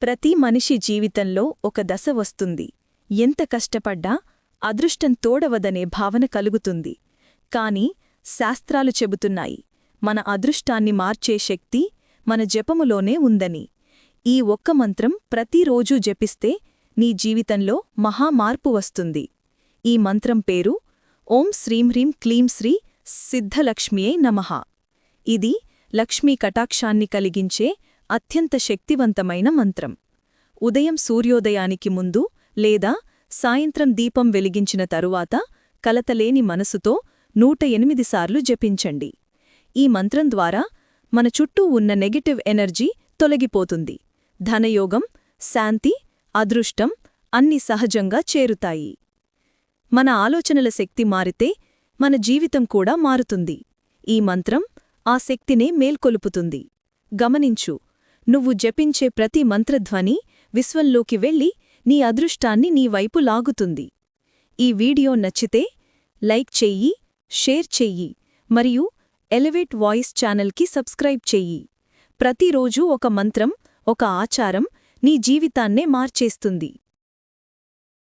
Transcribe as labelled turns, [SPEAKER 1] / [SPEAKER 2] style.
[SPEAKER 1] ప్రతి మనిషి జీవితంలో ఒక దశ వస్తుంది. ఎంత కష్టపడ్డా అదృష్టం తోడవదనే భావన కలుగుతుంది. కాని శాస్త్రాలు చెబుతున్నాయి, మన అదృష్టాన్ని మార్చే శక్తి మన జపములోనే ఉందని. ఈ ఒక్క మంత్రం ప్రతిరోజూ జపిస్తే నీ జీవితంలో మహామార్పు వస్తుంది. ఈ మంత్రం పేరు ఓం శ్రీం హ్రీం క్లీం శ్రీ సిద్ధలక్ష్మియే నమః. ఇది లక్ష్మీ కటాక్షాన్ని కలిగించే అత్యంత శక్తివంతమైన మంత్రం. ఉదయం సూర్యోదయానికి ముందు లేదా సాయంత్రం దీపం వెలిగించిన తరువాత కలతలేని మనసుతో 108 సార్లు జపించండి. ఈ మంత్రం ద్వారా మన చుట్టూ ఉన్న నెగటివ్ ఎనర్జీ తొలగిపోతుంది. ధనయోగం, శాంతి, అదృష్టం అన్ని సహజంగా చేరుతాయి. మన ఆలోచనల శక్తి మారితే మన జీవితం కూడా మారుతుంది. ఈ మంత్రం ఆ శక్తినే మేల్కొలుపుతుంది. గమనించు, నువ్వు జపించే ప్రతి మంత్రధ్వని విశ్వంలోకి వెళ్లి నీ అదృష్టాన్ని నీ వైపు లాగుతుంది. ఈ వీడియో నచ్చితే లైక్ చెయ్యి, షేర్ చెయ్యి మరియు ఎలివేట్ వాయిస్ ఛానల్కి సబ్స్క్రైబ్ చెయ్యి. ప్రతిరోజూ ఒక మంత్రం, ఒక ఆచారం నీ జీవితాన్నే మార్చేస్తుంది.